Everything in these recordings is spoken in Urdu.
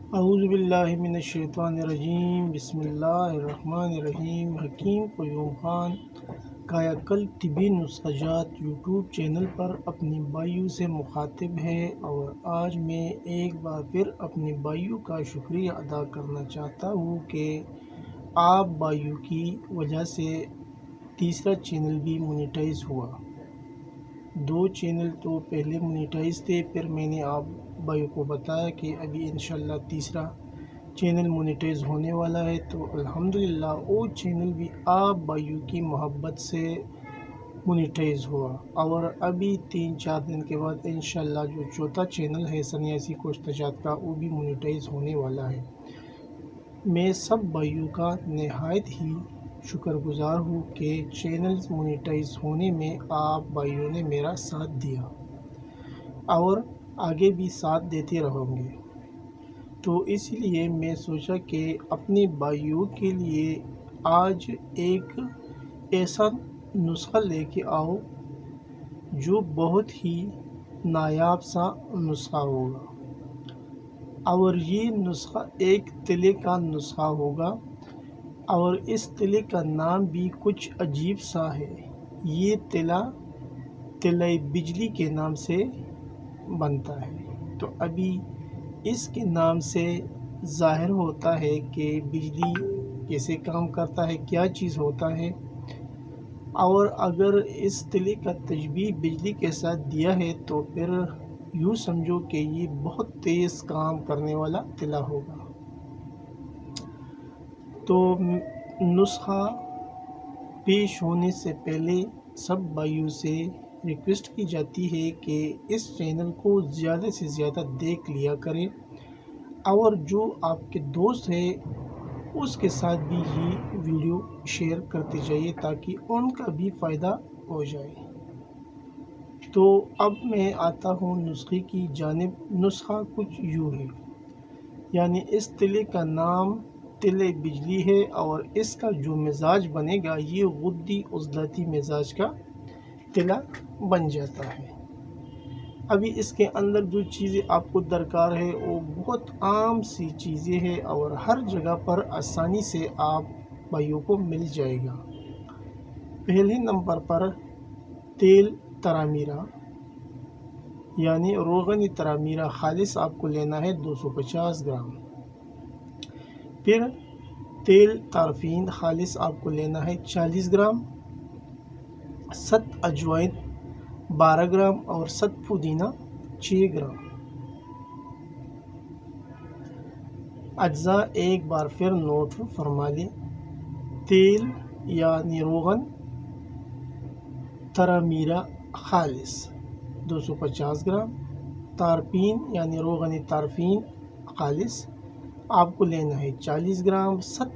اعوذ باللہ من الشیطان الرجیم، بسم اللہ الرحمن الرحیم۔ حکیم قیوم خان کایا کلب طبی نسخہ جات یوٹیوب چینل پر اپنی بھائیوں سے مخاطب ہے، اور آج میں ایک بار پھر اپنے بھائیوں کا شکریہ ادا کرنا چاہتا ہوں کہ آپ بھائیوں کی وجہ سے تیسرا چینل بھی مونیٹائز ہوا۔ 2 چینل تو پہلے مونیٹائز تھے، پھر میں نے آپ بھائیوں کو بتایا کہ ابھی انشاءاللہ تیسرا چینل مونیٹائز ہونے والا ہے، تو الحمدللہ وہ چینل بھی آپ بھائیوں کی محبت سے مونیٹائز ہوا، اور ابھی 3-4 دن کے بعد انشاءاللہ جو چوتھا چینل ہے سنیاسی کوشت جات کا، وہ بھی مونیٹائز ہونے والا ہے۔ میں سب بھائیوں کا نہایت ہی شکر گزار ہوں کہ چینلز مونیٹائز ہونے میں آپ بھائیوں نے میرا ساتھ دیا اور آگے بھی ساتھ دیتے رہوں گے۔ تو اس لیے میں سوچا کہ اپنے بھائیوں کے لیے آج ایک ایسا نسخہ لے کے آؤ جو بہت ہی نایاب سا نسخہ ہوگا، اور یہ نسخہ ایک تلے کا نسخہ ہوگا، اور اس تلے کا نام بھی کچھ عجیب سا ہے۔ یہ تلہ بجلی کے نام سے بنتا ہے۔ تو ابھی اس کے نام سے ظاہر ہوتا ہے کہ بجلی کیسے کام کرتا ہے، کیا چیز ہوتا ہے، اور اگر اس تلے کا تشبیہ بجلی کے ساتھ دیا ہے تو پھر یوں سمجھو کہ یہ بہت تیز کام کرنے والا تلا ہوگا۔ تو نسخہ پیش ہونے سے پہلے سب بھائیوں سے ریکویسٹ کی جاتی ہے کہ اس چینل کو زیادہ سے زیادہ دیکھ لیا کریں، اور جو آپ کے دوست ہیں اس کے ساتھ بھی یہ ویڈیو شیئر کرتے جائیے تاکہ ان کا بھی فائدہ ہو جائے۔ تو اب میں آتا ہوں نسخے کی جانب۔ نسخہ کچھ یوں ہے، یعنی اس تلے کا نام تلے بجلی ہے، اور اس کا جو مزاج بنے گا یہ غدی عضلاتی مزاج کا تلا بن جاتا ہے۔ ابھی اس کے اندر جو چیزیں آپ کو درکار ہے وہ بہت عام سی چیزیں ہیں، اور ہر جگہ پر آسانی سے آپ بھائیوں کو مل جائے گا۔ پہلے نمبر پر تیل ترامیرا، یعنی روغن ترامیرا خالص آپ کو لینا ہے 250 گرام۔ پھر تیل تارفین خالص آپ کو لینا ہے 40 گرام۔ 7 اجوائن 12 گرام، اور 7 پودینہ 6 گرام۔ اجزاء ایک بار پھر نوٹ فرما لیں۔ تیل یعنی روغن ترامیرا خالص 250 گرام۔ تارپین یعنی روغن تارفین خالص آپ کو لینا ہے 40 گرام۔ 7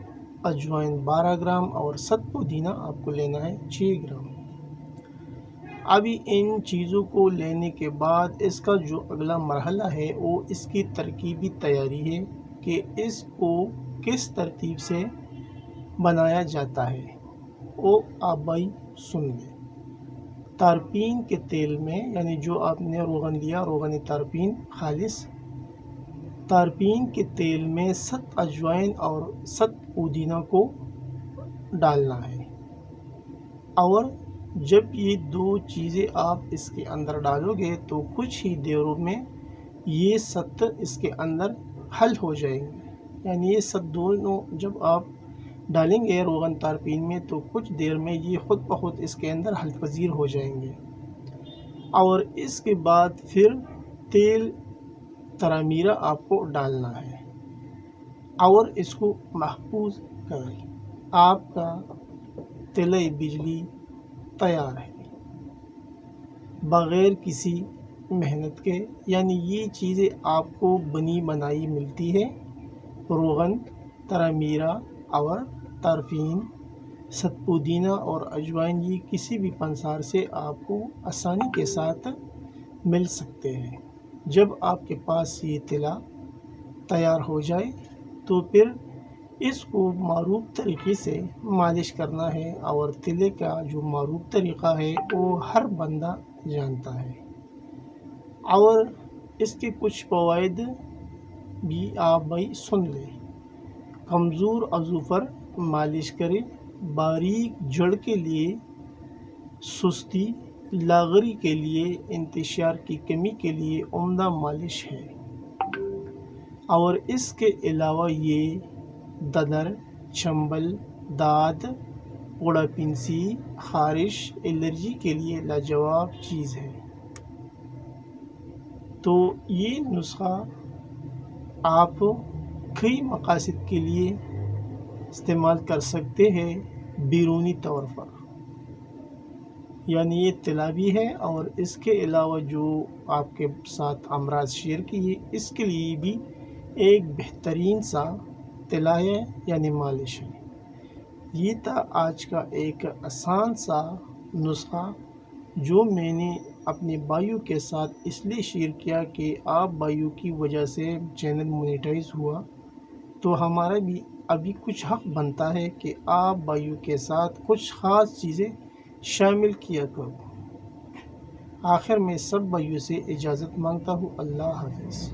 اجوائن 12 گرام، اور 7 پودینہ آپ کو لینا ہے 6 گرام۔ ابھی ان چیزوں کو لینے کے بعد اس کا جو اگلا مرحلہ ہے وہ اس کی ترکیبی تیاری ہے کہ اس کو کس ترتیب سے بنایا جاتا ہے، وہ آپ بھائی سن لیں۔ تارپین کے تیل میں، یعنی جو آپ نے روغن لیا روغن تارپین خالص، تارپین کے تیل میں 7 اجوائن اور 7 پودینہ کو ڈالنا ہے، اور جب یہ 2 چیزیں آپ اس کے اندر ڈالو گے تو کچھ ہی دیروں میں یہ 7 اس کے اندر حل ہو جائیں گے۔ یعنی یہ 7 دونوں جب آپ ڈالیں گے روغن تارپین میں تو کچھ دیر میں یہ خود بخود اس کے اندر حل پذیر ہو جائیں گے، اور اس کے بعد پھر تیل ترامیرا آپ کو ڈالنا ہے، اور اس کو محفوظ کریں۔ آپ کا تلہ بجلی تیار ہے بغیر کسی محنت کے، یعنی یہ چیزیں آپ کو بنی بنائی ملتی ہے۔ روغن ترامیرا اور تارفین، 7 پودینہ اور اجوائن، یہ کسی بھی پنسار سے آپ کو آسانی کے ساتھ مل سکتے ہیں۔ جب آپ کے پاس یہ تلا تیار ہو جائے تو پھر اس کو معروف طریقے سے مالش کرنا ہے، اور تلے کا جو معروف طریقہ ہے وہ ہر بندہ جانتا ہے، اور اس کے کچھ فوائد بھی آپ بھائی سن لیں۔ کمزور عضو پر مالش کریں۔ باریک جڑ کے لیے، سستی، لاغری کے لیے، انتشار کی کمی کے لیے عمدہ مالش ہے۔ اور اس کے علاوہ یہ ددر، چنبل، داد، پوڑا پنسی، خارش، الرجی کے لیے لاجواب چیز ہے۔ تو یہ نسخہ آپ کئی مقاصد کے لیے استعمال کر سکتے ہیں بیرونی طور پر، یعنی یہ طلائی ہے۔ اور اس کے علاوہ جو آپ کے ساتھ امراض شیئر کیے، اس کے لیے بھی ایک بہترین سا طلائی یعنی مالش ہے۔ یہ تھا آج کا ایک آسان سا نسخہ جو میں نے اپنے بھائیوں کے ساتھ اس لیے شیئر کیا کہ آپ بھائیوں کی وجہ سے چینل مونیٹائز ہوا، تو ہمارا بھی ابھی کچھ حق بنتا ہے کہ آپ بھائیوں کے ساتھ کچھ خاص چیزیں شامل کیا کرو۔ آخر میں سب بھائیوں سے اجازت مانگتا ہوں۔ اللہ حافظ۔